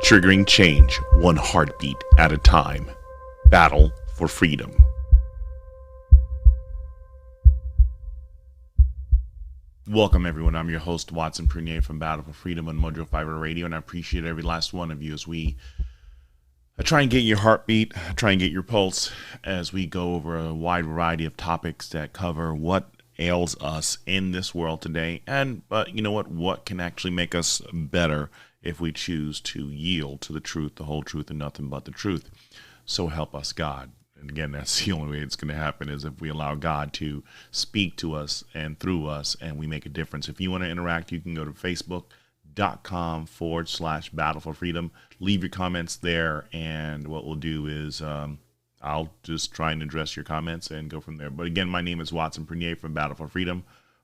triggering change one heartbeat at a time. Battle for Freedom. Welcome, everyone. I'm your host, Watson Prunier from Battle for Freedom on Mojo5 Radio, and I appreciate every last one of you as we try and get your heartbeat, try and get your pulse as we go over a wide variety of topics that cover what ails us in this world today, but you know what can actually make us better if we choose to yield to the truth, the whole truth, and nothing but the truth. So help us God. And again, that's the only way it's going to happen, is if we allow God to speak to us and through us, and we make a difference. If you want to interact, you can go to facebook.com/Battle4Freedom. Leave your comments there, and what we'll do is I'll just try and address your comments and go from there. But again, my name is Watson Prunier from Battle for Freedom,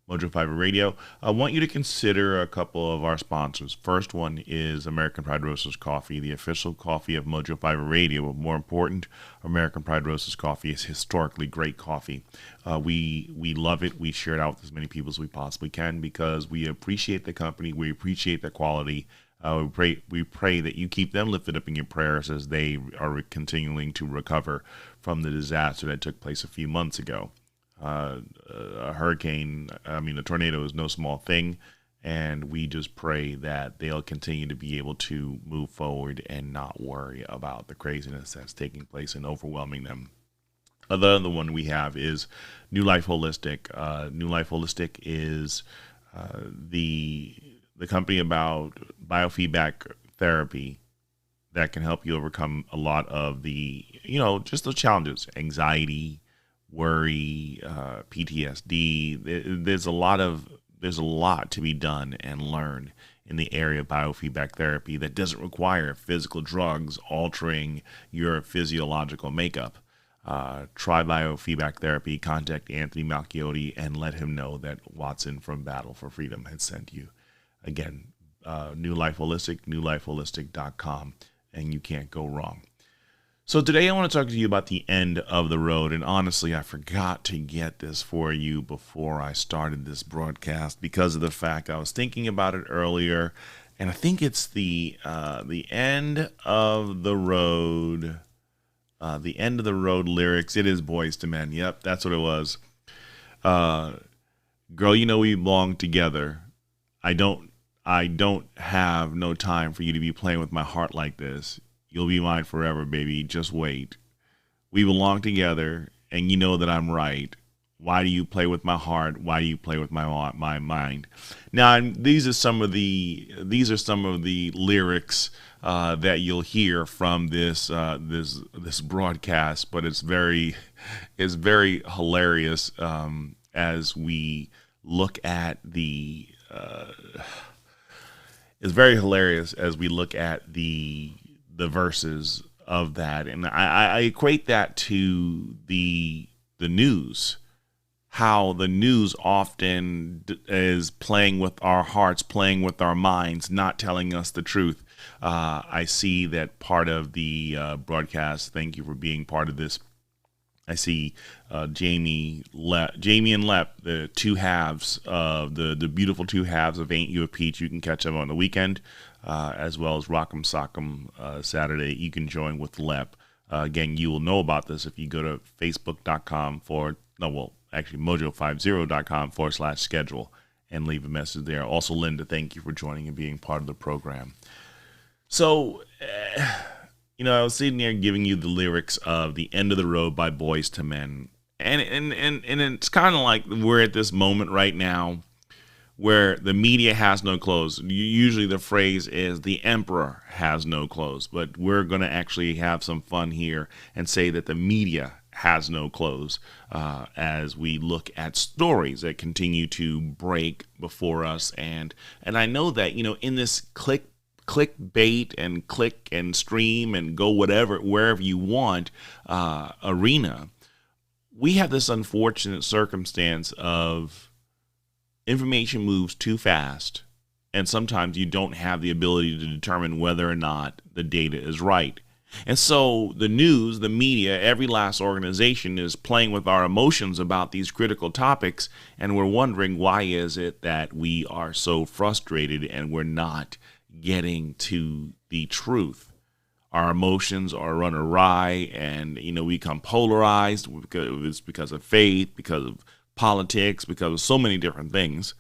Mojo5 Radio. I want you to consider a couple of our sponsors. First one is American Pride Roasters Coffee, the official coffee of Mojo5 Radio. But more important, American Pride Roasters Coffee is historically great coffee. We love it. We share it out with as many people as we possibly can because we appreciate the company. We appreciate the quality. We pray that you keep them lifted up in your prayers as they are continuing to recover from the disaster that took place a few months ago. A tornado is no small thing, and we just pray that they'll continue to be able to move forward and not worry about the craziness that's taking place and overwhelming them. The other one we have is New Life Holistic. New Life Holistic is the company about biofeedback therapy that can help you overcome a lot of the, just those challenges, anxiety, worry, PTSD. There's a lot to be done and learned in the area of biofeedback therapy that doesn't require physical drugs altering your physiological makeup. Try biofeedback therapy. Contact Anthony Malchiotti and let him know that Watson from Battle for Freedom had sent you. Again, New Life Holistic, newlifeholistic.com, and you can't go wrong. So today I want to talk to you about the end of the road, and honestly, I forgot to get this for you before I started this broadcast because of the fact I was thinking about it earlier, and I think it's the end of the road, lyrics. It is Boys to Men. Yep, that's what it was. Girl, you know we belong together. I don't have no time for you to be playing with my heart like this. You'll be mine forever, baby. Just wait. We belong together, and you know that I'm right. Why do you play with my heart? Why do you play with my mind? Now, these are some of the lyrics that you'll hear from this broadcast, but it's very hilarious as we look at the. It's very hilarious as we look at the verses of that, and I equate that to the news, how the news often is playing with our hearts, playing with our minds, not telling us the truth. I see that part of the broadcast. Thank you for being part of this. I see Jamie and Lep, the two halves of the beautiful two halves of Ain't You a Peach. You can catch them on the weekend, as well as Rock'em Sock'em Saturday. You can join with Lep. Again, you will know about this if you go to mojo50.com/schedule and leave a message there. Also, Linda, thank you for joining and being part of the program. So, I was sitting there giving you the lyrics of The End of the Road by Boys to Men. And it's kind of like we're at this moment right now where the media has no clothes. Usually the phrase is the emperor has no clothes, but we're going to actually have some fun here and say that the media has no clothes as we look at stories that continue to break before us. And I know that, in this clickbait and click and stream and go wherever you want arena, we have this unfortunate circumstance of information moves too fast, and sometimes you don't have the ability to determine whether or not the data is right. And so the news, the media, every last organization is playing with our emotions about these critical topics, and we're wondering why is it that we are so frustrated and we're not getting to the truth. Our emotions are run awry, and we become polarized because of faith, because of politics, because of so many different things,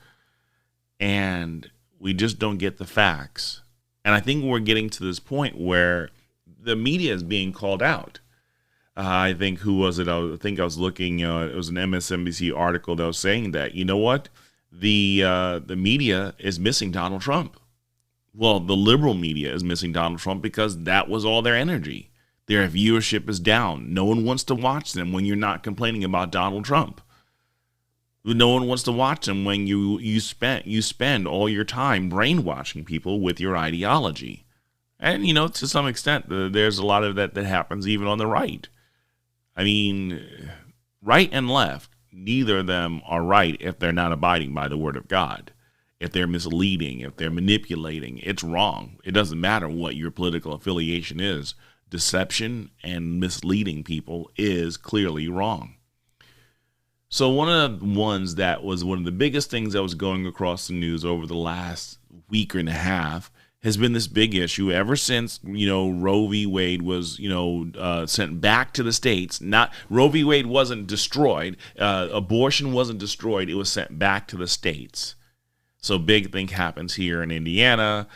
and we just don't get the facts. And I think we're getting to this point where the media is being called out. I think, who was it? I think I was looking. It was an MSNBC article that was saying that, you know what, the media is missing Donald Trump. Well, the liberal media is missing Donald Trump because that was all their energy. Their viewership is down. No one wants to watch them when you're not complaining about Donald Trump. No one wants to watch them when you spend all your time brainwashing people with your ideology. And, to some extent, there's a lot of that happens even on the right. I mean, right and left, neither of them are right if they're not abiding by the word of God. If they're misleading, if they're manipulating, it's wrong. It doesn't matter what your political affiliation is. Deception and misleading people is clearly wrong. So one of the ones that was one of the biggest things that was going across the news over the last week and a half has been this big issue ever since, Roe v. Wade was, sent back to the states. Not Roe v. Wade wasn't destroyed. Abortion wasn't destroyed. It was sent back to the states. So big thing happens here in Indiana.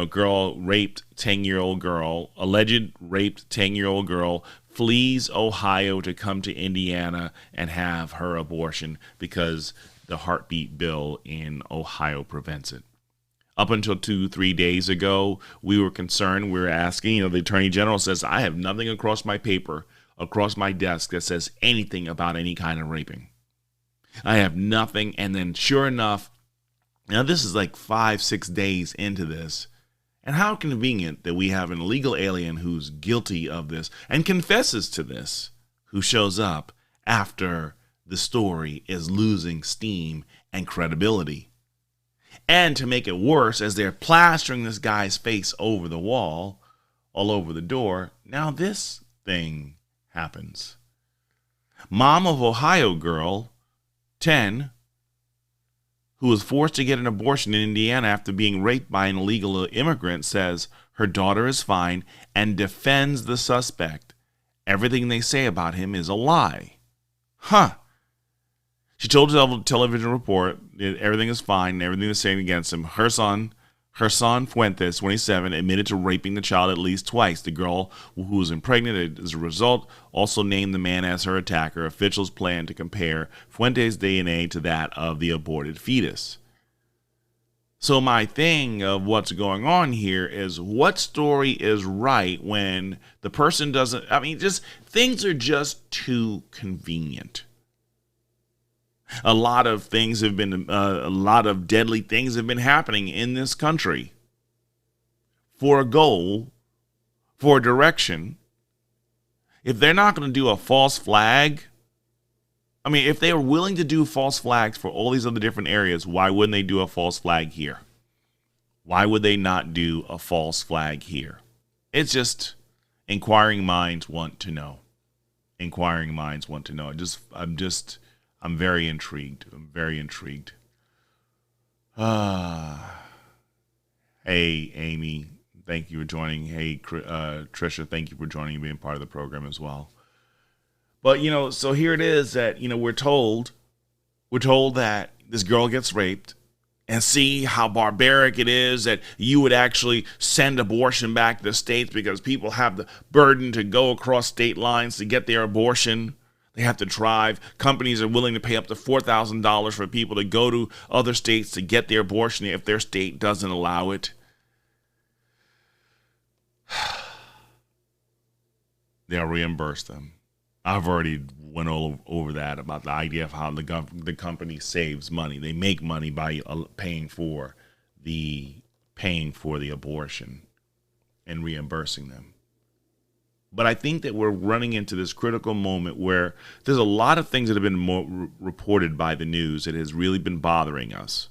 Girl raped 10-year-old girl, alleged raped 10-year-old girl, flees Ohio to come to Indiana and have her abortion because the heartbeat bill in Ohio prevents it. Up until 2-3 days ago, we were concerned. We were asking, the Attorney General says, I have nothing across my desk that says anything about any kind of raping. I have nothing. And then sure enough, now this is like 5-6 days into this. And how convenient that we have an illegal alien who's guilty of this and confesses to this, who shows up after the story is losing steam and credibility. And to make it worse, as they're plastering this guy's face over the wall, all over the door, now this thing happens. Mom of Ohio girl, 10, who was forced to get an abortion in Indiana after being raped by an illegal immigrant, says her daughter is fine and defends the suspect. Everything they say about him is a lie. She told a television report that everything is fine and everything is saying against him. Her son Fuentes, 27, admitted to raping the child at least twice. The girl who was impregnated as a result also named the man as her attacker. Officials plan to compare Fuentes' DNA to that of the aborted fetus. So my thing of what's going on here is, what story is right when the person doesn't, things are just too convenient. A lot of deadly things have been happening in this country for a goal, for a direction. If they're not going to do a false flag, if they were willing to do false flags for all these other different areas, why wouldn't they do a false flag here? Why would they not do a false flag here? It's just inquiring minds want to know. Inquiring minds want to know. I'm very intrigued. Hey, Amy, thank you for joining. Hey, Trisha, thank you for joining and being part of the program as well. But, so here it is that, we're told that this girl gets raped, and see how barbaric it is that you would actually send abortion back to the states because people have the burden to go across state lines to get their abortion. They have to drive. Companies are willing to pay up to $4,000 for people to go to other states to get their abortion if their state doesn't allow it. They'll reimburse them. I've already went all over that about the idea of how the company saves money. They make money by paying for the abortion and reimbursing them. But I think that we're running into this critical moment where there's a lot of things that have been reported by the news that has really been bothering us.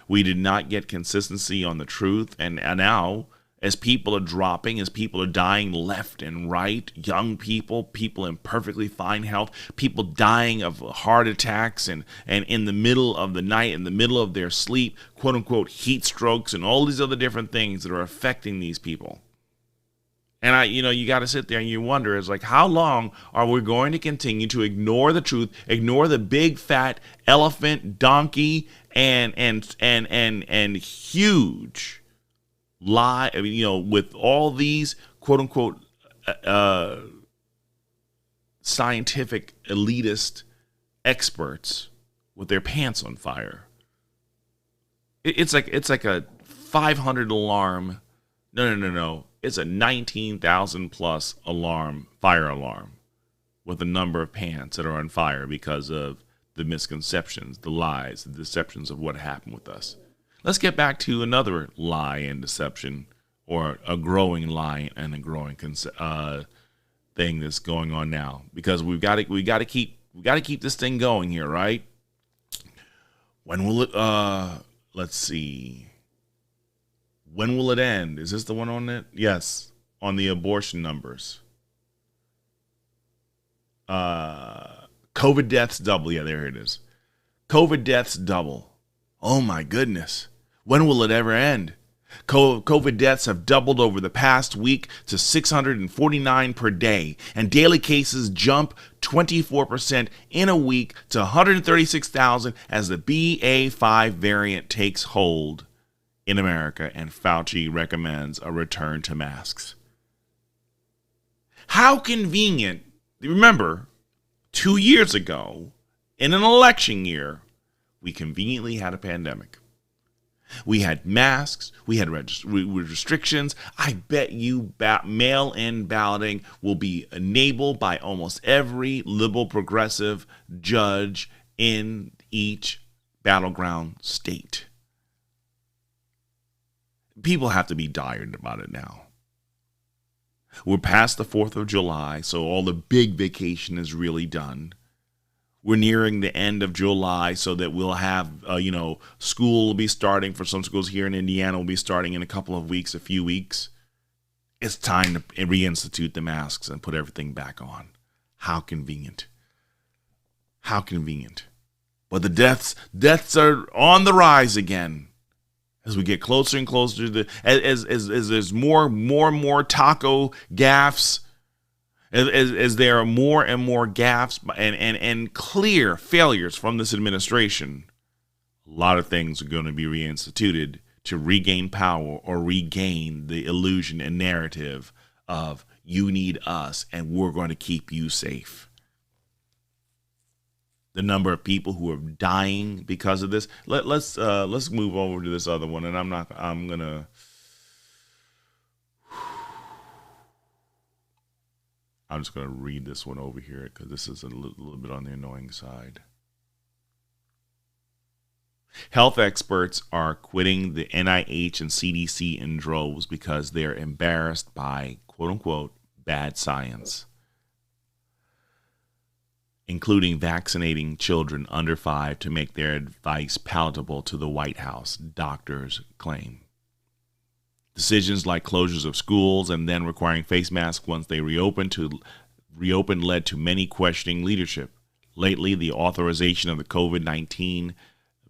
We did not get consistency on the truth, and now as people are dropping, as people are dying left and right, young people, people in perfectly fine health, people dying of heart attacks and in the middle of the night, in the middle of their sleep, quote unquote, heat strokes and all these other different things that are affecting these people. And you got to sit there and you wonder, is like, how long are we going to continue to ignore the truth, ignore the big fat elephant, donkey, and huge lie, with all these quote unquote scientific elitist experts with their pants on fire? It's like a 500 alarm. No. It's a 19,000 plus fire alarm with a number of pants that are on fire because of the misconceptions, the lies, the deceptions of what happened with us. Let's get back to another lie and deception, or a growing lie and a growing thing that's going on now, because we got to keep this thing going here, right? When will it? Let's see. When will it end? Is this the one on it? Yes, on the abortion numbers. COVID deaths double. Yeah, there it is. COVID deaths double. Oh my goodness. When will it ever end? COVID deaths have doubled over the past week to 649 per day, and daily cases jump 24% in a week to 136,000 as the BA.5 variant takes hold in America, and Fauci recommends a return to masks. How convenient. Remember, 2 years ago, in an election year, we conveniently had a pandemic. We had masks. We had restrictions. I bet you mail-in balloting will be enabled by almost every liberal progressive judge in each battleground state. People have to be dire about it now. We're past the 4th of July, so all the big vacation is really done. We're nearing the end of July, so that we'll have, school will be starting for some schools here in Indiana. Will be starting in a couple of weeks, a few weeks. It's time to reinstitute the masks and put everything back on. How convenient. How convenient. But the deaths are on the rise again. As we get closer and closer to as there's more and more taco gaffes, as there are more and more gaffes and clear failures from this administration, a lot of things are going to be reinstituted to regain power or regain the illusion and narrative of you need us and we're going to keep you safe. The number of people who are dying because of this. Let's move over to this other one, and I'm just gonna read this one over here because this is a little bit on the annoying side. Health experts are quitting the NIH and CDC in droves because they're embarrassed by quote unquote bad science, including vaccinating children under 5 to make their advice palatable to the White House, doctors claim. Decisions like closures of schools and then requiring face masks once they reopened led to many questioning leadership. Lately, the authorization of the COVID-19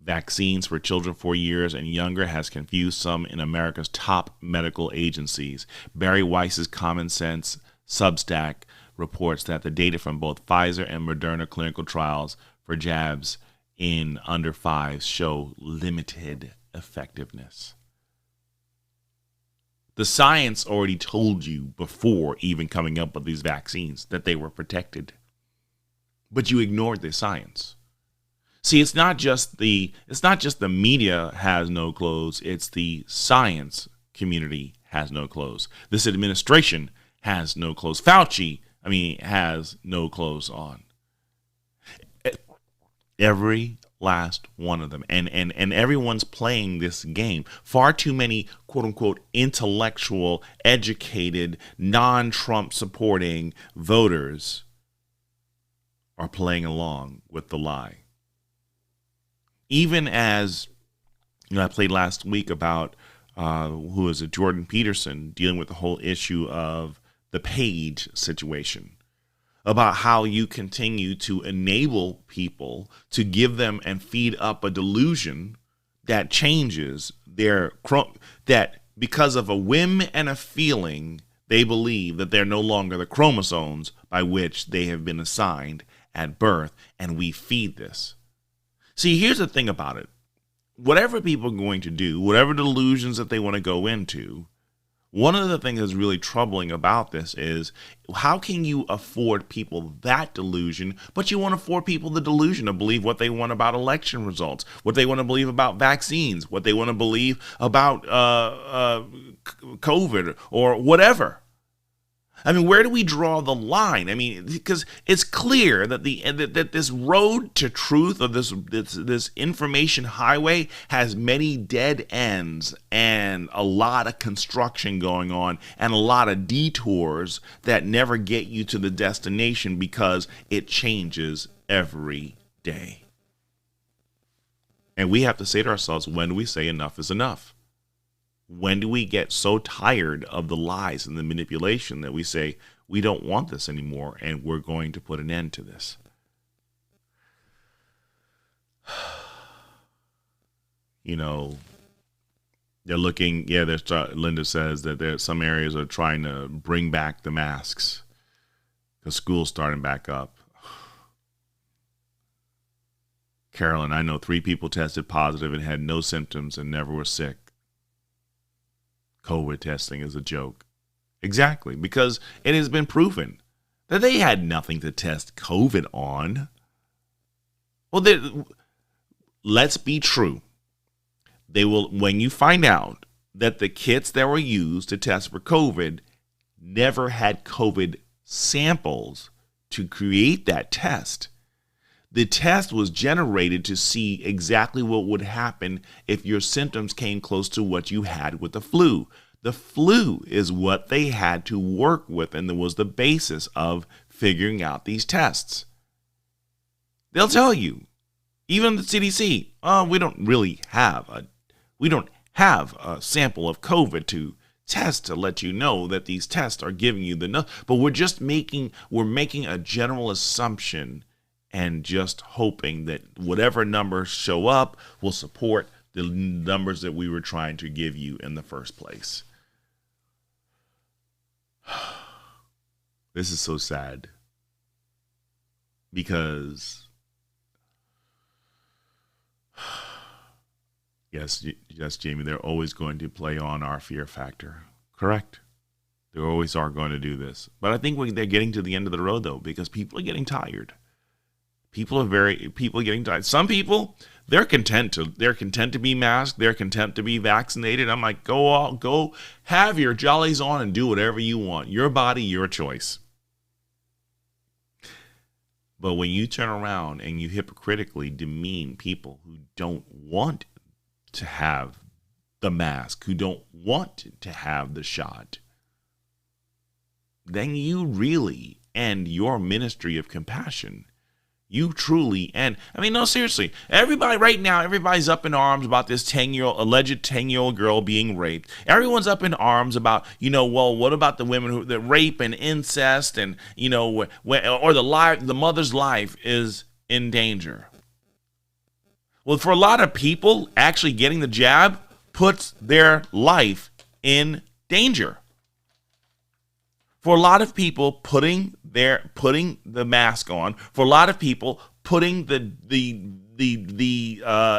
vaccines for children 4 years and younger has confused some in America's top medical agencies. Barry Weiss's Common Sense Substack reports that the data from both Pfizer and Moderna clinical trials for jabs in under 5s show limited effectiveness. The science already told you before even coming up with these vaccines that they were protected, but you ignored the science. See, it's not just the media has no clothes, it's the science community has no clothes. This administration has no clothes. Fauci has no clothes on. Every last one of them. And everyone's playing this game. Far too many, quote unquote, intellectual, educated, non-Trump supporting voters are playing along with the lie. Even as, I played last week about who is a Jordan Peterson, dealing with the whole issue of the page situation, about how you continue to enable people to give them and feed up a delusion that changes that because of a whim and a feeling, they believe that they're no longer the chromosomes by which they have been assigned at birth, and we feed this. See, here's the thing about it. Whatever people are going to do, whatever delusions that they want to go into, one of the things that's really troubling about this is how can you afford people that delusion, but you want to afford people the delusion to believe what they want about election results, what they want to believe about vaccines, what they want to believe about COVID or whatever. I mean, where do we draw the line? I mean, because it's clear that that this road to truth, or this information highway, has many dead ends and a lot of construction going on and a lot of detours that never get you to the destination because it changes every day. And we have to say to ourselves, when do we say enough is enough? When do we get so tired of the lies and the manipulation that we say, we don't want this anymore and we're going to put an end to this? You know, they're looking, Linda says that there's some areas are trying to bring back the masks because school's starting back up. Carolyn, I know 3 people tested positive and had no symptoms and never were sick. COVID testing is a joke. Exactly, because it has been proven that they had nothing to test COVID on. Well, let's be true. They will, when you find out that the kits that were used to test for COVID never had COVID samples to create that test. The test was generated to see exactly what would happen if your symptoms came close to what you had with the flu. The flu is what they had to work with, and that was the basis of figuring out these tests. They'll tell you, even the CDC, we don't have a sample of COVID to test to let you know that these tests are giving you but we're making a general assumption and just hoping that whatever numbers show up will support the numbers that we were trying to give you in the first place. This is so sad because yes, Jamie, they're always going to play on our fear factor. Correct. They always are going to do this. But I think they're getting to the end of the road, though, because people are getting tired. People are getting tired. Some people, they're content to be masked. They're content to be vaccinated. I'm like, go have your jollies on and do whatever you want. Your body, your choice. But when you turn around and you hypocritically demean people who don't want to have the mask, who don't want to have the shot, then you really end your ministry of compassion. You truly end. I mean, no, seriously. Everybody's up in arms about this alleged 10-year-old girl being raped. Everyone's up in arms about, what about the women that rape and incest and, or the mother's life is in danger. Well, for a lot of people, actually getting the jab puts their life in danger. For a lot of people, putting the mask on, for a lot of people, putting the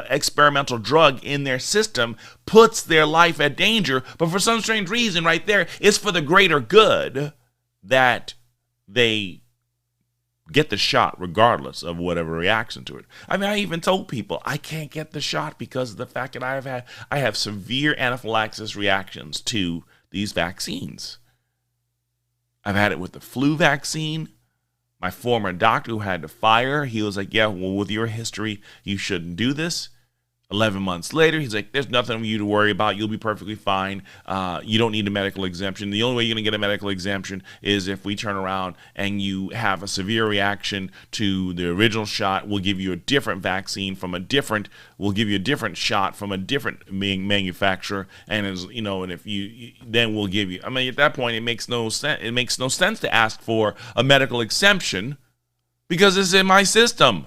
experimental drug in their system puts their life at danger. But for some strange reason, right there, it's for the greater good that they get the shot regardless of whatever reaction to it. I mean, I even told people I can't get the shot because of the fact that I have severe anaphylaxis reactions to these vaccines. I've had it with the flu vaccine. My former doctor who had to fire, he was like, yeah, well, with your history, you shouldn't do this. 11 months later, he's like, there's nothing for you to worry about. You'll be perfectly fine. You don't need a medical exemption. The only way you're going to get a medical exemption is if we turn around and you have a severe reaction to the original shot. We'll give you a different vaccine we'll give you a different shot from a different manufacturer. And and if then we'll give you, I mean, at that point, it makes no sense. It makes no sense to ask for a medical exemption because it's in my system.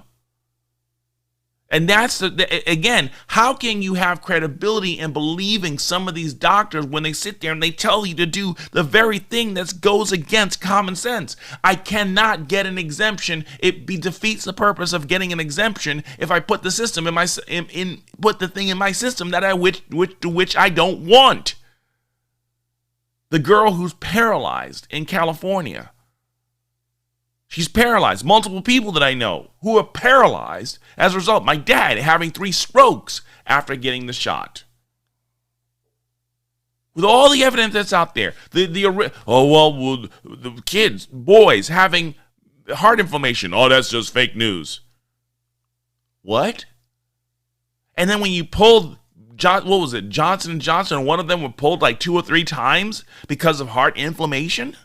And that's, again, how can you have credibility in believing some of these doctors when they sit there and they tell you to do the very thing that goes against common sense? I cannot get an exemption. It defeats the purpose of getting an exemption if I put the system put the thing in my system that which I don't want. The girl who's paralyzed in California. She's paralyzed. Multiple people that I know who are paralyzed as a result. My dad having 3 strokes after getting the shot. With all the evidence that's out there, the kids, boys having heart inflammation. Oh, that's just fake news. What? And then when you pulled, Johnson & Johnson, one of them were pulled like 2 or 3 times because of heart inflammation?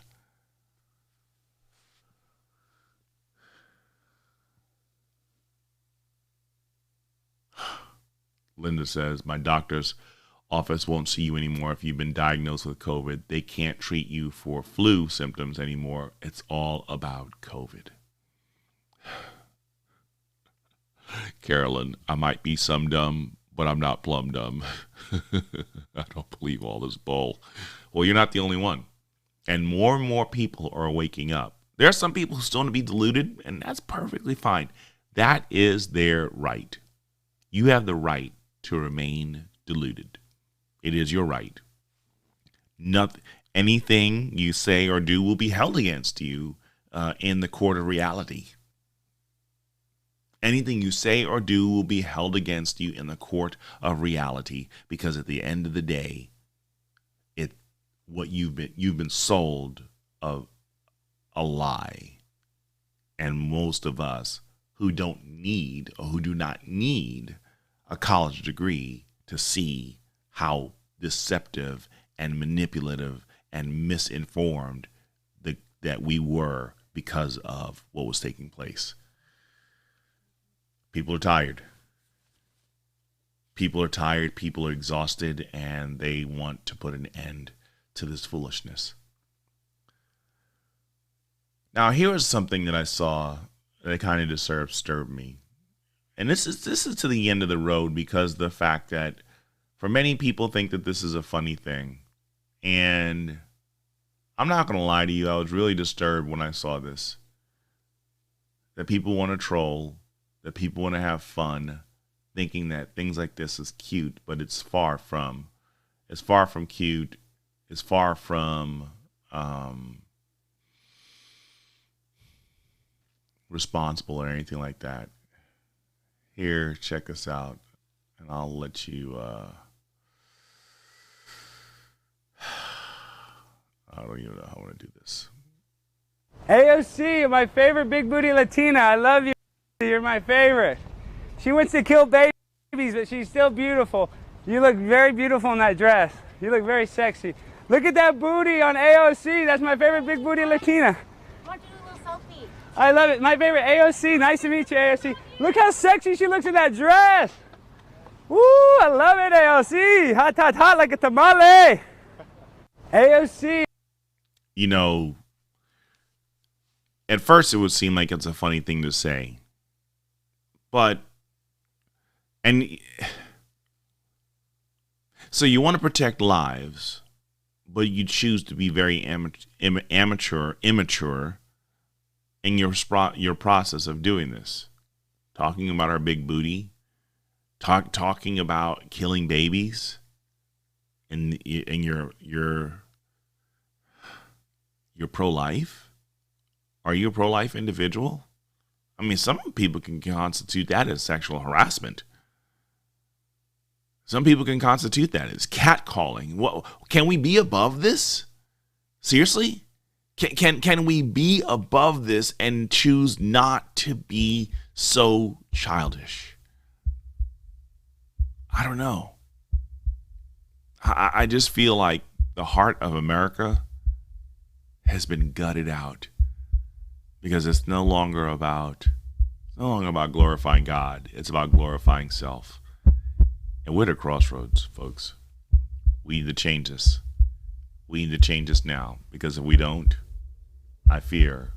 Linda says, my doctor's office won't see you anymore if you've been diagnosed with COVID. They can't treat you for flu symptoms anymore. It's all about COVID. Carolyn, I might be some dumb, but I'm not plumb dumb. I don't believe all this bull. Well, you're not the only one. And more people are waking up. There are some people who still want to be deluded, and that's perfectly fine. That is their right. You have the right to remain deluded. It is your right. Anything you say or do will be held against you in the court of reality. Anything you say or do will be held against you in the court of reality, because at the end of the day, you've been sold a lie. And most of us who do not need a college degree to see how deceptive and manipulative and misinformed that we were because of what was taking place. People are tired. People are tired, people are exhausted, and they want to put an end to this foolishness. Now, here is something that I saw that kind of disturbed me. And this is to the end of the road, because the fact that for many people think that this is a funny thing. And I'm not going to lie to you, I was really disturbed when I saw this. That people want to troll, that people want to have fun, thinking that things like this is cute, but it's far from cute. It's far from responsible or anything like that. Here, check us out, and I'll let you, I don't even know how I want to do this. AOC, my favorite big booty Latina. I love you. You're my favorite. She wants to kill babies, but she's still beautiful. You look very beautiful in that dress. You look very sexy. Look at that booty on AOC. That's my favorite big booty Latina. I want to do a little selfie. I love it. My favorite AOC. Nice to meet you, AOC. Look how sexy she looks in that dress. Woo, I love it, AOC. Hot, hot, hot like a tamale. AOC. You know, at first it would seem like it's a funny thing to say. So you want to protect lives, but you choose to be very immature in your process of doing this. Talking about our big booty, talking about killing babies, and you're pro-life. Are you a pro-life individual? I mean, some people can constitute that as sexual harassment. Some people can constitute that as catcalling. What, can we be above this? Seriously? Can we be above this and choose not to be so childish? I don't know. I just feel like the heart of America has been gutted out because it's no longer about glorifying God. It's about glorifying self. And we're at a crossroads, folks. We need to change this. We need to change this now, because if we don't, I fear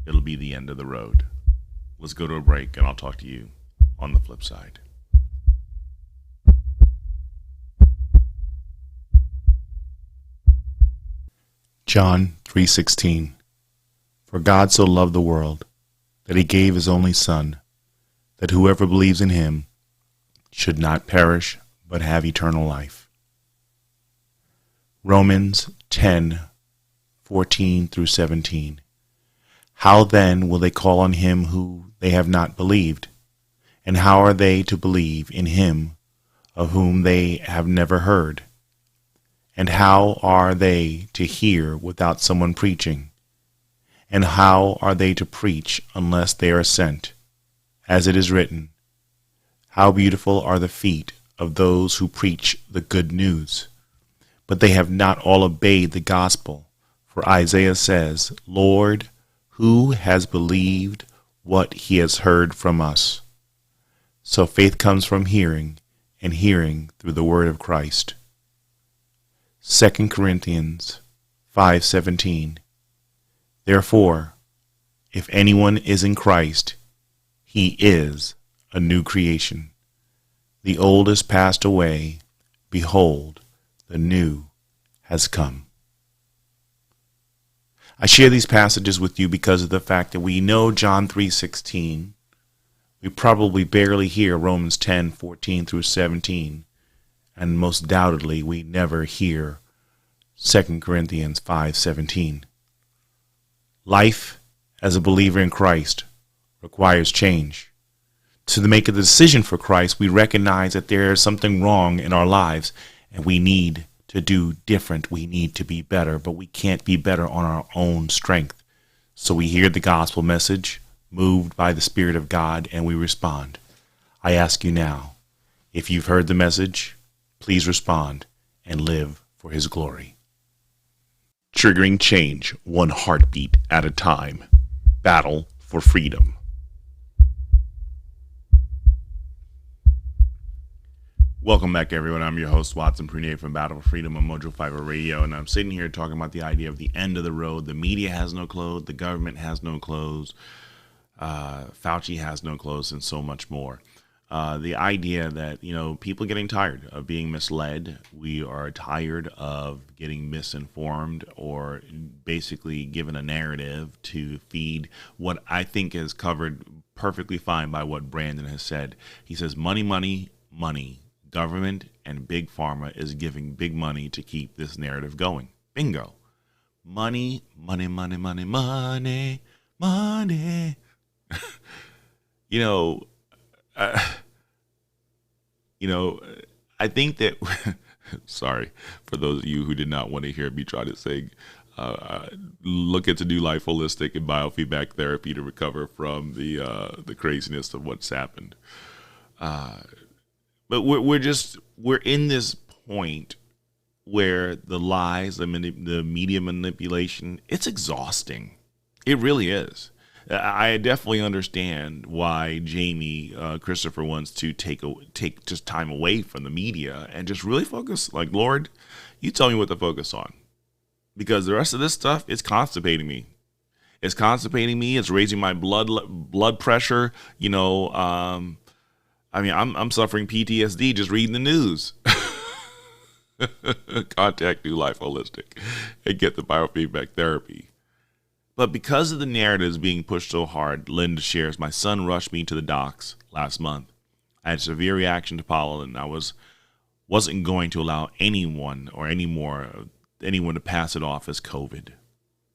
it'll be the end of the road. Let's go to a break, and I'll talk to you on the flip side. John 3:16. For God so loved the world that he gave his only Son, that whoever believes in him should not perish but have eternal life. Romans 10:14 through 17. How then will they call on him who they have not believed? And how are they to believe in him of whom they have never heard? And how are they to hear without someone preaching? And how are they to preach unless they are sent? As it is written, how beautiful are the feet of those who preach the good news. But they have not all obeyed the gospel. For Isaiah says, Lord, who has believed what he has heard from us? So faith comes from hearing, and hearing through the word of Christ. 2 Corinthians 5:17. Therefore, if anyone is in Christ, he is a new creation. The old is passed away. Behold, the new has come. I share these passages with you because of the fact that we know John 3:16. We probably barely hear Romans 10:14 through 17. And most doubtedly, we never hear 2 Corinthians 5:17. Life as a believer in Christ requires change. To make a decision for Christ, we recognize that there is something wrong in our lives and we need to do different. We need to be better, but we can't be better on our own strength. So we hear the gospel message, moved by the Spirit of God, and we respond. I ask you now, if you've heard the message, please respond and live for his glory. Triggering change, one heartbeat at a time. Battle for freedom. Welcome back, everyone. I'm your host, Watson Prunier from Battle for Freedom on Mojo 50 Radio, and I'm sitting here talking about the idea of the end of the road. The media has no clothes, the government has no clothes, Fauci has no clothes, and so much more. The idea that, people getting tired of being misled. We are tired of getting misinformed or basically given a narrative to feed what I think is covered perfectly fine by what Brandon has said. He says, money, money, money. Government and big pharma is giving big money to keep this narrative going. Bingo. Money, money, money, money, money, money. I think that, sorry, for those of you who did not want to hear me try to sing, look into New Life Holistic and Biofeedback Therapy to recover from the craziness of what's happened. But we're in this point where the lies, the media manipulation, it's exhausting. It really is. I definitely understand why Jamie Christopher wants to take just time away from the media and just really focus. Like, Lord, you tell me what to focus on, because the rest of this stuff, it's constipating me. It's constipating me. It's raising my blood pressure. I'm suffering PTSD just reading the news. Contact New Life Holistic and get the biofeedback therapy. But because of the narratives being pushed so hard, Linda shares, my son rushed me to the docks last month. I had severe reaction to pollen, and I wasn't going to allow anyone to pass it off as COVID.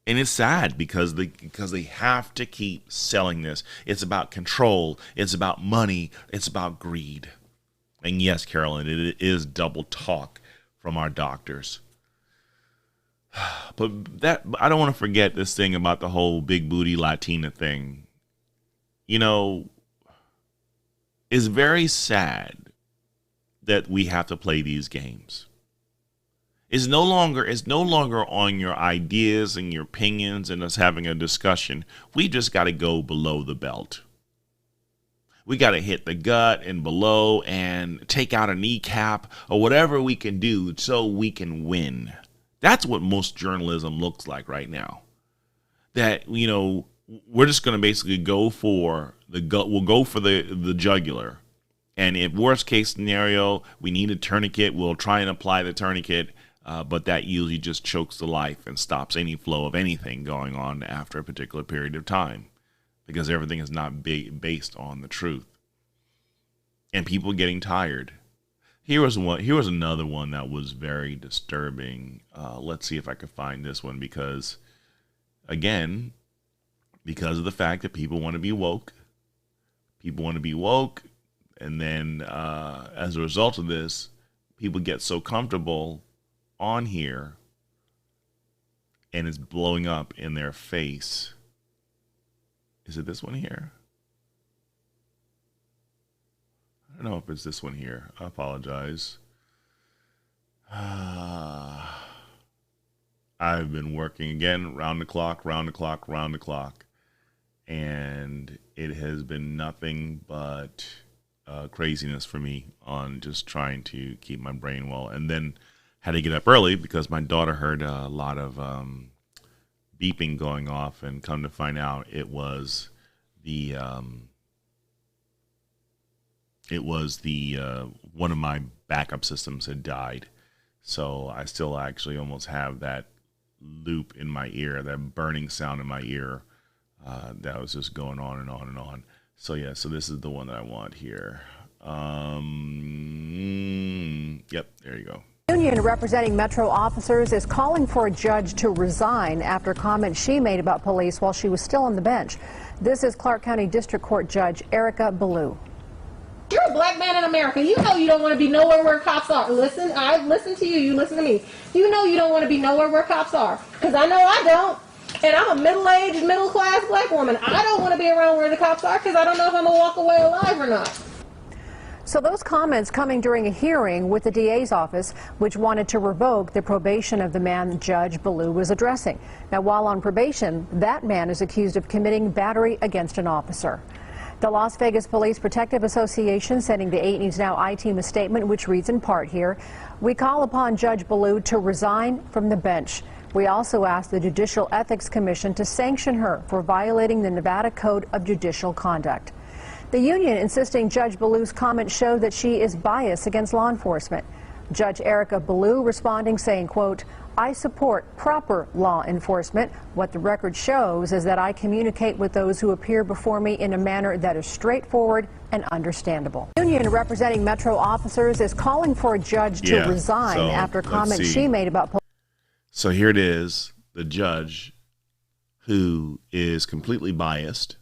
And it's sad because they have to keep selling this. It's about control. It's about money. It's about greed. And yes, Carolyn, it is double talk from our doctors. But I don't want to forget this thing about the whole big booty Latina thing. It's very sad that we have to play these games. It's no longer on your ideas and your opinions and us having a discussion. We just got to go below the belt. We got to hit the gut and below and take out a kneecap or whatever we can do so we can win. That's what most journalism looks like right now. That, we're just going to basically go for the gut. We'll go for the jugular. And if worst case scenario, we need a tourniquet, we'll try and apply the tourniquet. But that usually just chokes the life and stops any flow of anything going on after a particular period of time, because everything is not based on the truth. And people getting tired. Here was another one that was very disturbing. Let's see if I can find this one, because of the fact that people want to be woke. People want to be woke. And then as a result of this, people get so comfortable on here and it's blowing up in their face. Is it this one here? I don't know if it's this one here. I apologize. I've been working again round the clock, and it has been nothing but craziness for me on just trying to keep my brain well. And then had to get up early because my daughter heard a lot of beeping going off, and come to find out it was the one of my backup systems had died. So I still actually almost have that loop in my ear, that burning sound in my ear that was just going on and on and on. So yeah, so this is the one that I want here. Yep, there you go. Union representing Metro officers is calling for a judge to resign after comments she made about police while she was still on the bench. This is Clark County District Court Judge Erica Ballou. You're a black man in America. You know you don't want to be nowhere where cops are. Listen, I listen to you. You listen to me. You know you don't want to be nowhere where cops are. Because I know I don't. And I'm a middle-aged, middle-class black woman. I don't want to be around where the cops are because I don't know if I'm going to walk away alive or not. So those comments coming during a hearing with the DA's office, which wanted to revoke the probation of the man Judge Ballou was addressing. Now, while on probation, that man is accused of committing battery against an officer. The Las Vegas Police Protective Association sending the 8 News Now I-Team a statement which reads in part here, "We call upon Judge Ballou to resign from the bench. We also ask the Judicial Ethics Commission to sanction her for violating the Nevada Code of Judicial Conduct." The union insisting Judge Ballou's comments show that she is biased against law enforcement. Judge Erica Ballou responding saying, quote, "I support proper law enforcement. What the record shows is that I communicate with those who appear before me in a manner that is straightforward and understandable." Union representing Metro officers is calling for a judge to resign after comments she made about police. So here it is, the judge who is completely biased,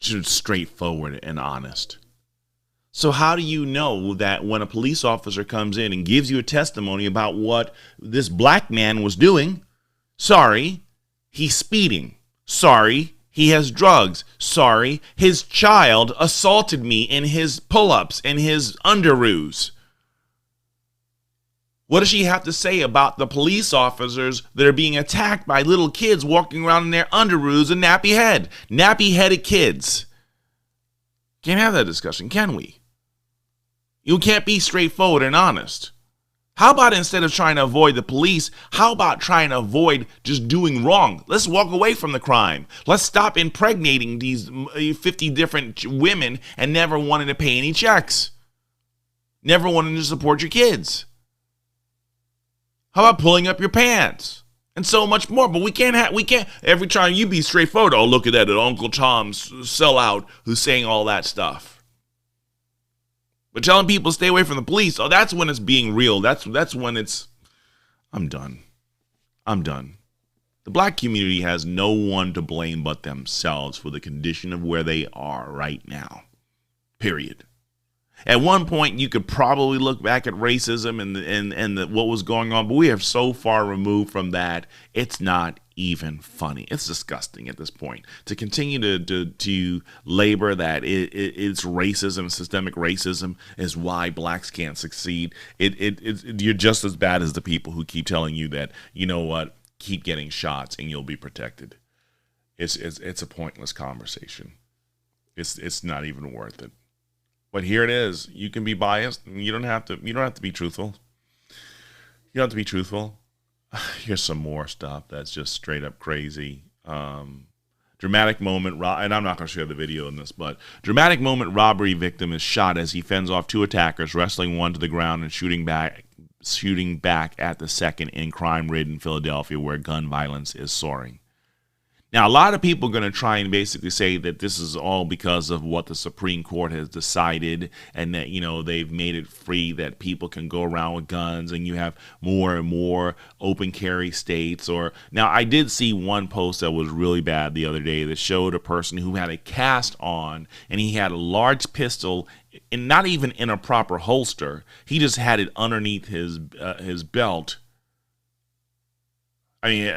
straightforward and honest. So how do you know that when a police officer comes in and gives you a testimony about what this black man was doing, sorry, he's speeding, sorry, he has drugs, sorry, his child assaulted me in his pull-ups and his underoos? What does she have to say about the police officers that are being attacked by little kids walking around in their underoos and nappy-headed kids? Can't have that discussion, can we? You can't be straightforward and honest. How about instead of trying to avoid the police, how about trying to avoid just doing wrong? Let's walk away from the crime. Let's stop impregnating these 50 different women and never wanting to pay any checks. Never wanting to support your kids. How about pulling up your pants? And so much more. But we can't every time you be straightforward, oh, look at that Uncle Tom's sellout who's saying all that stuff. But telling people to stay away from the police, oh, that's when it's being real. That's when it's, I'm done. The black community has no one to blame but themselves for the condition of where they are right now. Period. At one point, you could probably look back at racism and what was going on, but we are so far removed from that, it's not even funny. It's disgusting at this point to continue to labor that it's racism, systemic racism is why blacks can't succeed. You're just as bad as the people who keep telling you that, you know what, keep getting shots and you'll be protected. It's a pointless conversation. It's not even worth it. But here it is. You can be biased. You don't have to be truthful. You don't have to be truthful. Here's some more stuff that's just straight up crazy. Dramatic moment, and I'm not going to share the video in this, but dramatic moment, robbery victim is shot as he fends off two attackers, wrestling one to the ground and shooting back at the second in crime-ridden Philadelphia, where gun violence is soaring. Now, a lot of people are going to try and basically say that this is all because of what the Supreme Court has decided, and that, you know, they've made it free that people can go around with guns, and you have more and more open carry states. Or now, I did see one post that was really bad the other day that showed a person who had a cast on, and he had a large pistol, and not even in a proper holster. He just had it underneath his belt. I mean,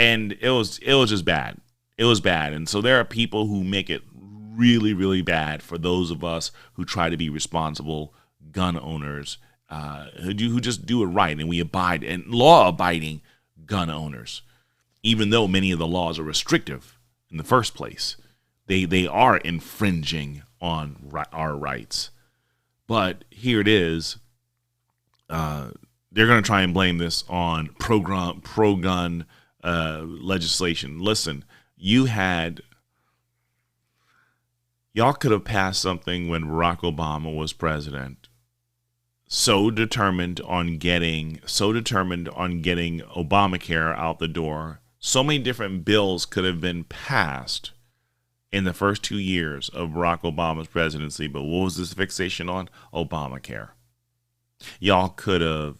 and it was just bad. It was bad. And so there are people who make it really, really bad for those of us who try to be responsible gun owners, who just do it right, and we abide, and law-abiding gun owners, even though many of the laws are restrictive in the first place. They are infringing on our rights. But here it is. They're going to try and blame this on pro-gun legislation. Listen, y'all could have passed something when Barack Obama was president, so determined on getting Obamacare out the door. So many different bills could have been passed in the first 2 years of Barack Obama's presidency, but what was this fixation on? Obamacare. Y'all could have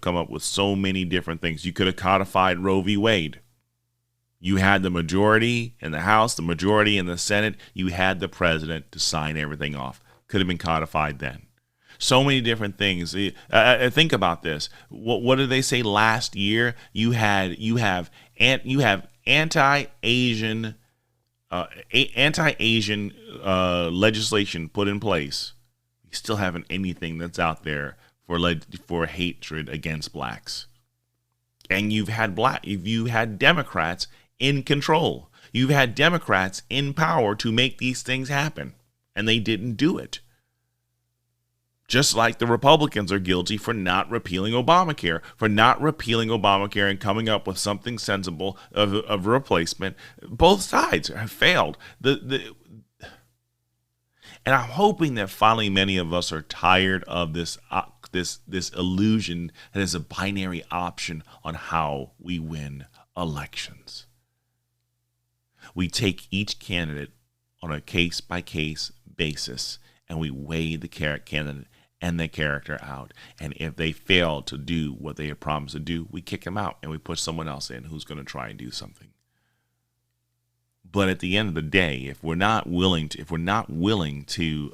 come up with so many different things. You could have codified Roe v. Wade. You had the majority in the House, the majority in the Senate. You had the president to sign everything off. Could have been codified then. So many different things. Think about this. What did they say last year? You have anti-Asian legislation put in place. You still haven't anything that's out there for hatred against blacks. And you've had Democrats in control. You've had Democrats in power to make these things happen, and they didn't do it. Just like the Republicans are guilty for not repealing Obamacare, and coming up with something sensible of a replacement. Both sides have failed. And I'm hoping that finally many of us are tired of this illusion that is a binary option on how we win elections. We take each candidate on a case-by-case basis, and we weigh the candidate and the character out. And if they fail to do what they have promised to do, we kick them out and we put someone else in who's going to try and do something. But at the end of the day, if we're not willing to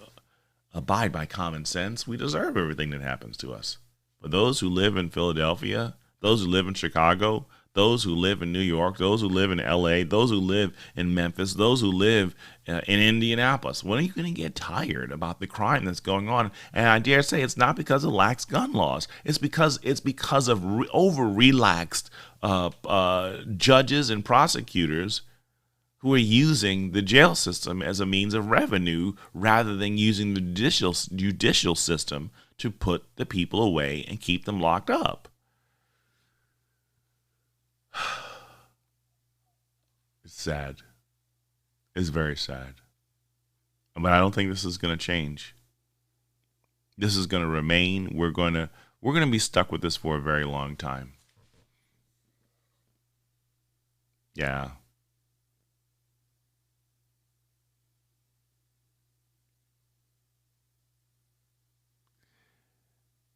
abide by common sense, we deserve everything that happens to us. But those who live in Philadelphia, those who live in Chicago, those who live in New York, those who live in LA, those who live in Memphis, those who live in Indianapolis, when are you going to get tired about the crime that's going on? And I dare say it's not because of lax gun laws. It's because of over-relaxed judges and prosecutors who are using the jail system as a means of revenue rather than using the judicial system to put the people away and keep them locked up. It's sad. It's very sad. But I don't think this is going to change. This is going to remain. We're going to be stuck with this for a very long time. Yeah.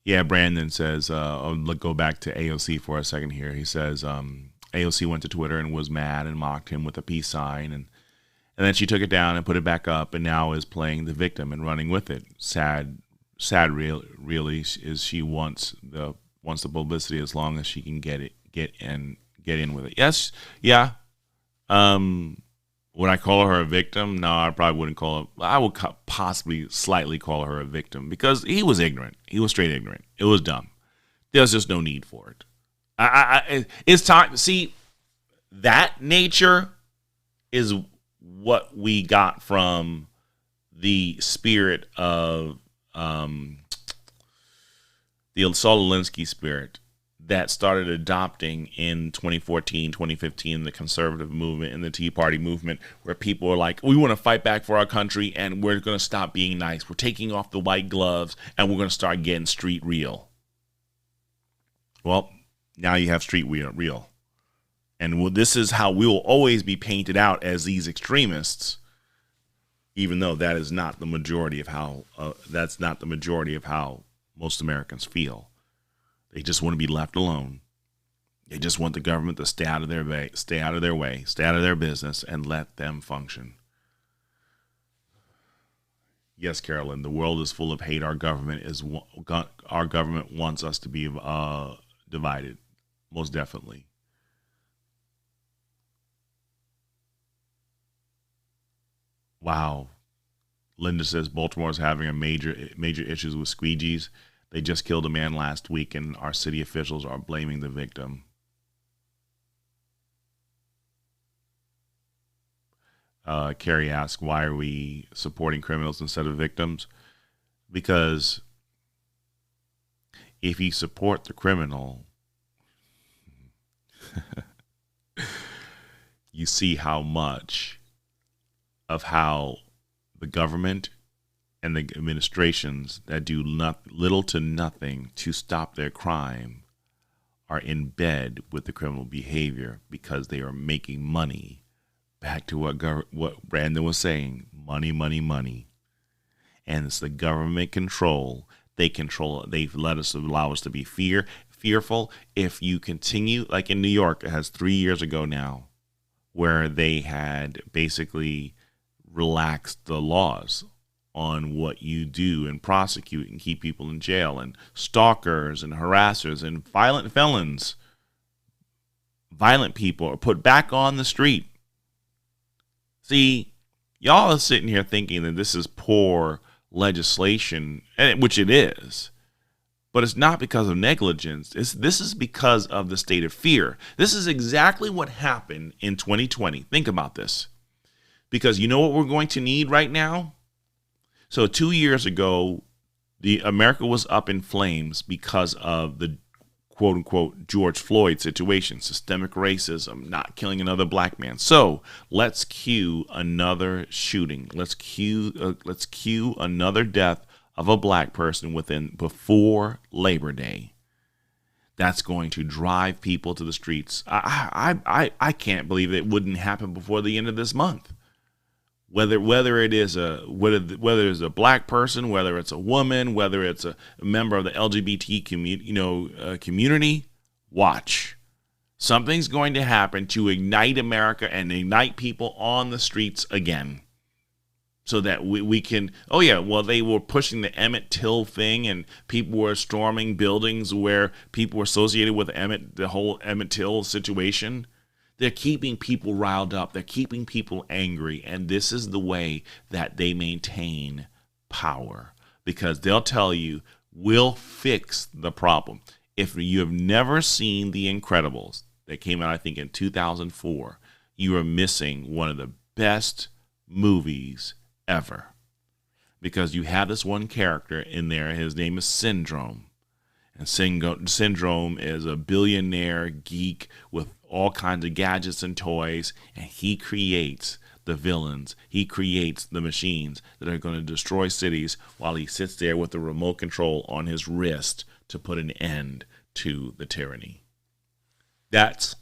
Yeah, Brandon says, I'll go back to AOC for a second here. He says, AOC went to Twitter and was mad and mocked him with a peace sign. And then she took it down and put it back up and now is playing the victim and running with it. Sad really is she wants the publicity as long as she can get get in with it. Yes, yeah. Would I call her a victim? No, I probably wouldn't call her. I would possibly slightly call her a victim because he was ignorant. He was straight ignorant. It was dumb. There's just no need for it. It's time. See, that nature is what we got from the spirit of the Saul Alinsky spirit that started adopting in 2014, 2015, the conservative movement and the Tea Party movement, where people are like, we want to fight back for our country and we're going to stop being nice. We're taking off the white gloves and we're going to start getting street real. Well, now you have street real. And this is how we will always be painted out as these extremists, even though that is not the majority of how most Americans feel. They just want to be left alone. They just want the government to stay out of their way, stay out of their business, and let them function. Yes, Carolyn, the world is full of hate. Our government wants us to be divided, most definitely. Wow. Linda says Baltimore is having a major issues with squeegees. They just killed a man last week, and our city officials are blaming the victim. Carrie asks, why are we supporting criminals instead of victims? Because if you support the criminal, you see how much of how the government and the administrations that do little to nothing to stop their crime are in bed with the criminal behavior because they are making money. Back to what Brandon was saying, money, money, money. And it's the government control. They control it. They've allow us to be fearful. If you continue, like in New York, it has 3 years ago now, where they had basically relaxed the laws on what you do and prosecute and keep people in jail, and stalkers and harassers and violent felons, violent people are put back on the street. See, y'all are sitting here thinking that this is poor legislation, which it is, but it's not because of negligence. This is because of the state of fear. This is exactly what happened in 2020. Think about this. Because you know what we're going to need right now? So 2 years ago, America was up in flames because of the quote-unquote George Floyd situation, systemic racism, not killing another black man. So let's cue another shooting. Let's cue another death of a black person before Labor Day. That's going to drive people to the streets. I can't believe it wouldn't happen before the end of this month. Whether it's a black person, whether it's a woman, whether it's a member of the LGBT community, watch. Something's going to happen to ignite America and ignite people on the streets again, so that we can. Oh yeah, well they were pushing the Emmett Till thing, and people were storming buildings where people were associated with the whole Emmett Till situation. They're keeping people riled up. They're keeping people angry. And this is the way that they maintain power, because they'll tell you, we'll fix the problem. If you have never seen The Incredibles, that came out, I think, in 2004, you are missing one of the best movies ever, because you have this one character in there. His name is Syndrome. And Syndrome is a billionaire geek with all kinds of gadgets and toys, and he creates the villains. He creates the machines that are going to destroy cities while he sits there with the remote control on his wrist to put an end to the tyranny. That's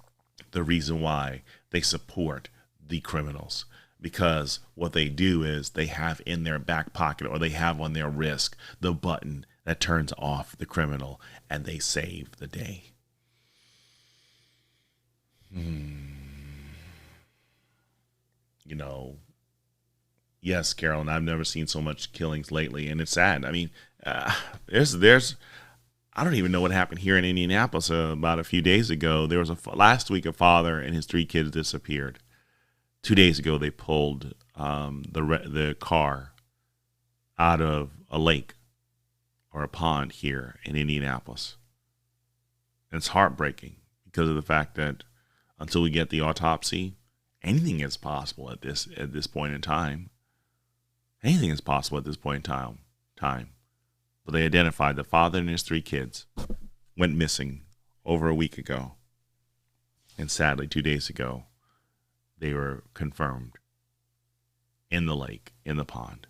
the reason why they support the criminals, because what they do is they have in their back pocket, or they have on their wrist, the button that turns off the criminal, and they save the day. Yes, Carolyn, I've never seen so much killings lately, and it's sad. I mean, there's I don't even know what happened here in Indianapolis about a few days ago. There was last week a father and his 3 kids disappeared. 2 days ago they pulled the car out of a lake or a pond here in Indianapolis. And it's heartbreaking because of the fact that until we get the autopsy, anything is possible at this point in time. Anything is possible at this point in time. But they identified the father and his 3 kids went missing over a week ago. And sadly, 2 days ago, they were confirmed in the lake, in the pond.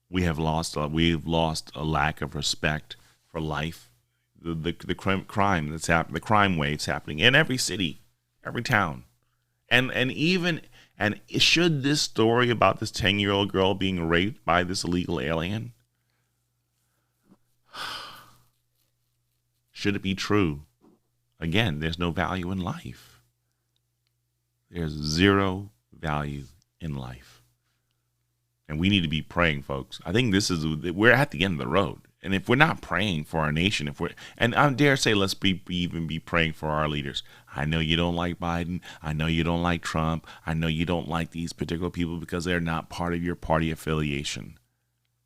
We've lost a lack of respect for life. The crime that's happening, the crime waves happening in every city, every town, and should this story about this 10-year-old girl being raped by this illegal alien, should it be true? Again, there's no value in life. There's zero value in life. And we need to be praying, folks. I think we're at the end of the road. And if we're not praying for our nation, and I dare say, let's even be praying for our leaders. I know you don't like Biden. I know you don't like Trump. I know you don't like these particular people because they're not part of your party affiliation.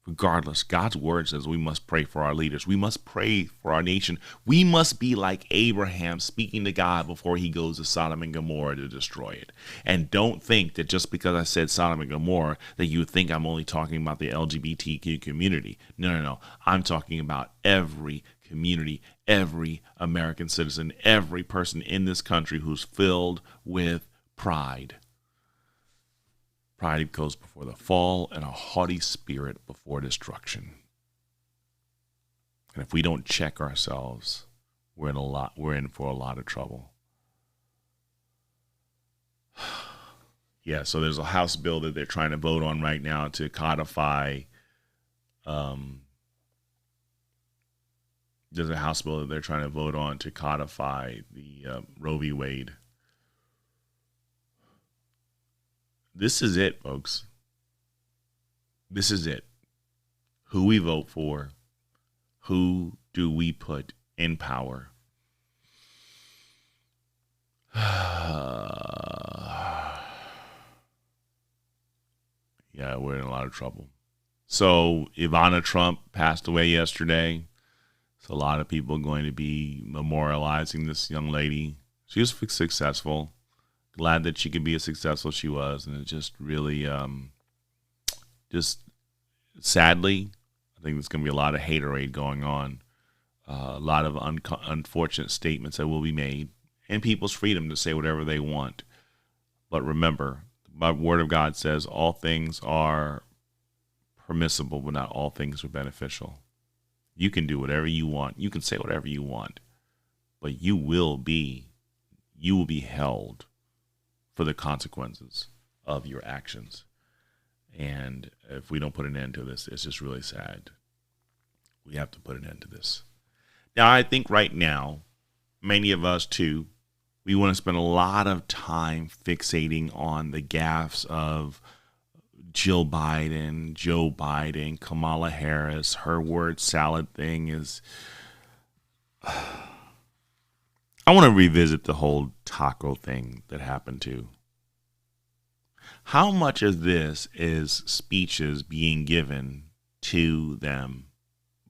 Regardless, God's word says we must pray for our leaders. We must pray for our nation. We must be like Abraham, speaking to God before he goes to Sodom and Gomorrah to destroy it. And don't think that just because I said Sodom and Gomorrah that you think I'm only talking about the LGBTQ community. No. I'm talking about every community, every American citizen, every person in this country who's filled with pride. Pride goes before the fall, and a haughty spirit before destruction. And if we don't check ourselves, we're in for a lot of trouble. Yeah, so there's a House bill that they're trying to vote on right now to codify. There's a House bill that they're trying to vote on to codify the Roe v. Wade. This is it, folks. This is it. Who we vote for. Who do we put in power? Yeah, we're in a lot of trouble. So Ivana Trump passed away yesterday. So a lot of people are going to be memorializing this young lady. She was successful. Glad that she could be as successful as she was. And it just really, just sadly, I think there's going to be a lot of haterade going on. A lot of unfortunate statements that will be made. And people's freedom to say whatever they want. But remember, the word of God says all things are permissible, but not all things are beneficial. You can do whatever you want. You can say whatever you want. But you will be held for the consequences of your actions. And if we don't put an end to this, it's just really sad. We have to put an end to this. Now, I think right now, many of us too, we want to spend a lot of time fixating on the gaffes of Jill Biden, Joe Biden, Kamala Harris. Her word salad thing is... I want to revisit the whole taco thing that happened too. How much of this is speeches being given to them?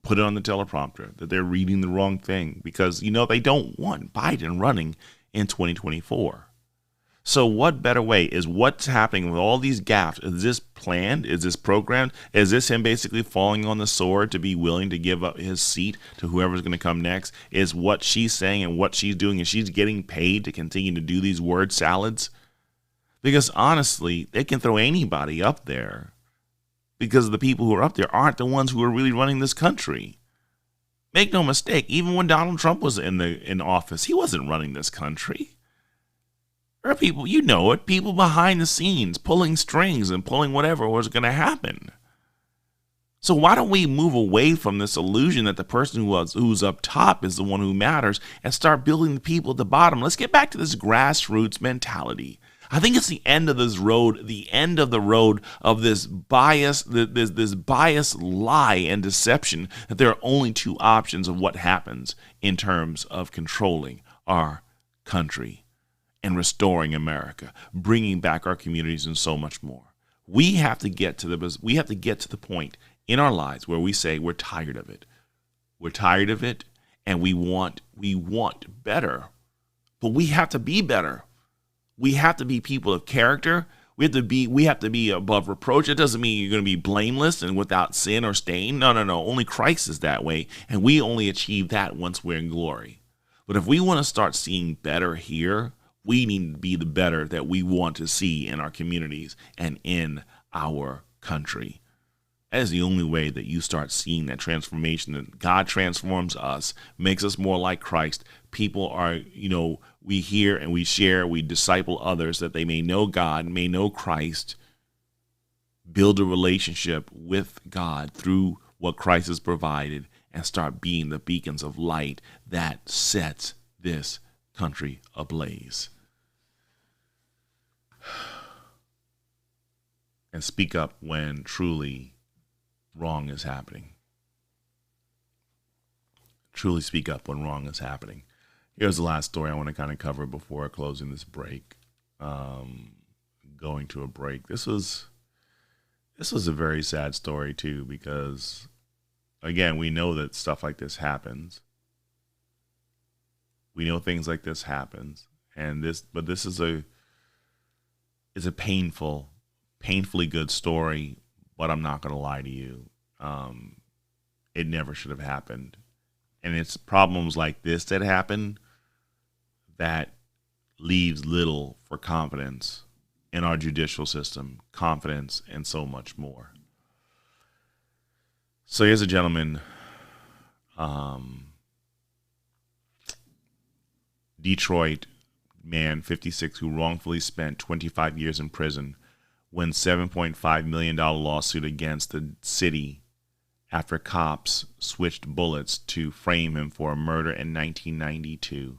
Put it on the teleprompter that they're reading the wrong thing because, they don't want Biden running in 2024. So what better way is what's happening with all these gaffes? Is this planned? Is this programmed? Is this him basically falling on the sword to be willing to give up his seat to whoever's going to come next? Is what she's saying and what she's doing, and she's getting paid to continue to do these word salads? Because honestly, they can throw anybody up there because the people who are up there aren't the ones who are really running this country. Make no mistake, even when Donald Trump was in office, he wasn't running this country. There are people, people behind the scenes pulling strings and pulling whatever was going to happen. So why don't we move away from this illusion that the person who's up top is the one who matters and start building the people at the bottom? Let's get back to this grassroots mentality. I think it's the end of this road, the end of the road of this bias, this bias lie and deception that there are only two options of what happens in terms of controlling our country and restoring America, bringing back our communities and so much more. We have to get to the point in our lives where we say we're tired of it. We're tired of it, and we want better. But we have to be better. We have to be people of character. We have to be above reproach. It doesn't mean you're going to be blameless and without sin or stain. No. Only Christ is that way, and we only achieve that once we're in glory. But if we want to start seeing better here, we need to be the better that we want to see in our communities and in our country. That is the only way that you start seeing that transformation, that God transforms us, makes us more like Christ. People are, we hear and we share, we disciple others that they may know God, may know Christ, build a relationship with God through what Christ has provided, and start being the beacons of light that sets this country ablaze. And speak up when truly wrong is happening. Truly speak up when wrong is happening. Here's the last story I want to kind of cover before closing this break. Going to a break. This was a very sad story too, because again, we know that stuff like this happens. We know things like this happens, but this is a painfully good story. But I'm not going to lie to you. It never should have happened. And it's problems like this that happen that leaves little for confidence in our judicial system, confidence, and so much more. So here's a gentleman, Detroit man, 56, who wrongfully spent 25 years in prison, wins $7.5 million lawsuit against the city after cops switched bullets to frame him for a murder in 1992.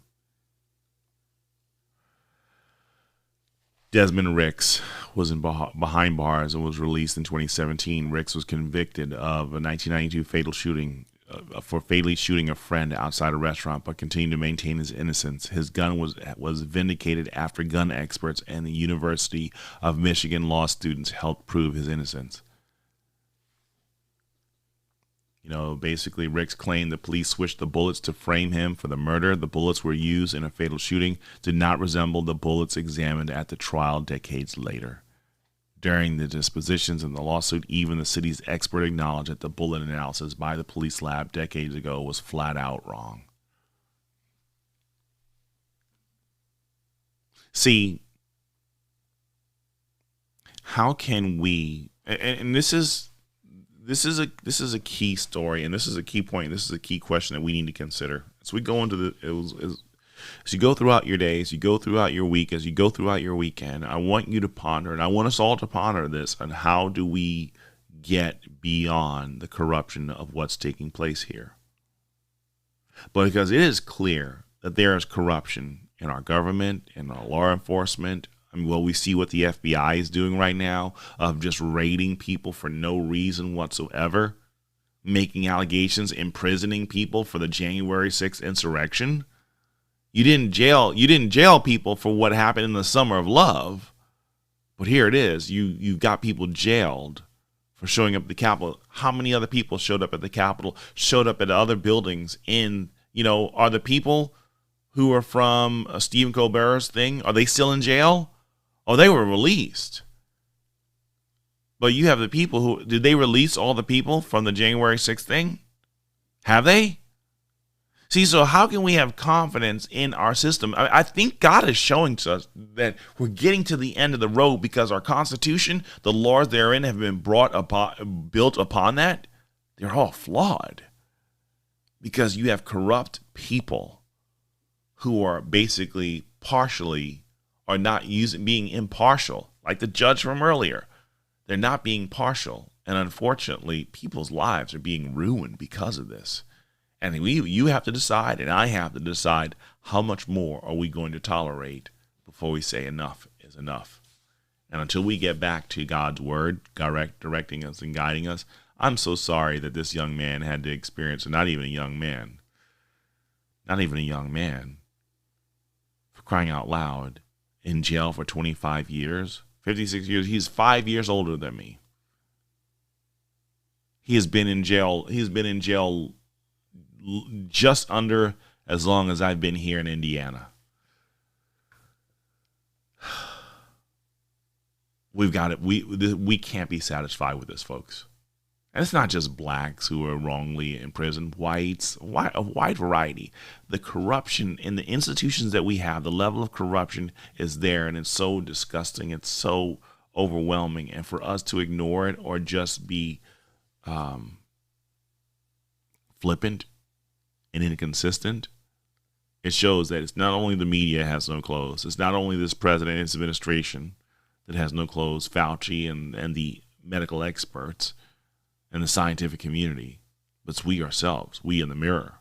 Desmond Ricks was behind bars and was released in 2017. Ricks was convicted of a 1992 fatal shooting for fatally shooting a friend outside a restaurant, but continued to maintain his innocence. His gun was vindicated after gun experts and the University of Michigan law students helped prove his innocence. Basically, Ricks claimed the police switched the bullets to frame him for the murder. The bullets were used in a fatal shooting did not resemble the bullets examined at the trial decades later. During the dispositions in the lawsuit, even the city's expert acknowledged that the bullet analysis by the police lab decades ago was flat out wrong. See, how can we, and this is a key story, and this is a key point. This is a key question that we need to consider as we go into as you go throughout your day, as you go throughout your week, as you go throughout your weekend. I want you to ponder, and I want us all to ponder this, on how do we get beyond the corruption of what's taking place here. But because it is clear that there is corruption in our government, in our law enforcement. We see what the FBI is doing right now of just raiding people for no reason whatsoever, making allegations, imprisoning people for the January 6th insurrection. You didn't jail people for what happened in the Summer of Love, but here it is. You got people jailed for showing up at the Capitol. How many other people showed up at the Capitol? Showed up at other buildings? Are the people who are from Stephen Colbert's thing, are they still in jail? Oh, they were released. But you have the people did they release all the people from the January 6th thing? Have they? See, so how can we have confidence in our system? I think God is showing to us that we're getting to the end of the road because our Constitution, the laws therein have been built upon that. They're all flawed because you have corrupt people who are basically partially are not being impartial, like the judge from earlier. They're not being partial, and unfortunately, people's lives are being ruined because of this. And you have to decide, and I have to decide, how much more are we going to tolerate before we say enough is is enough. And until we get back to God's word, directing us and guiding us, I'm so sorry that this young man had to experience, not even a young man, for crying out loud, in jail for 25 years, 56 years. He's 5 years older than me. He has been in jail. He's been in jail just under as long as I've been here in Indiana. We've got it. We can't be satisfied with this, folks. And it's not just blacks who are wrongly imprisoned, whites, a wide variety. The corruption in the institutions that we have, the level of corruption is there, and it's so disgusting. It's so overwhelming. And for us to ignore it or just be flippant and inconsistent, it shows that it's not only the media has no clothes. It's not only this president and his administration that has no clothes, Fauci and the medical experts and the scientific community, but it's we ourselves, we in the mirror.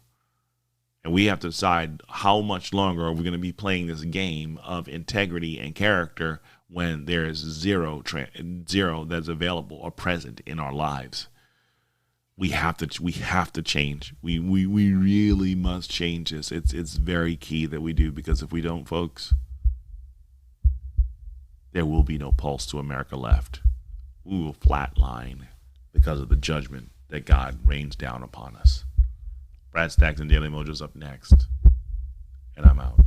And we have to decide how much longer are we going to be playing this game of integrity and character when there is zero that's available or present in our lives. We have to change. We really must change this. It's very key that we do, because if we don't, folks, there will be no pulse to America left. We will flatline because of the judgment that God rains down upon us. Brad Stacks and Daily Mojo's up next, and I'm out.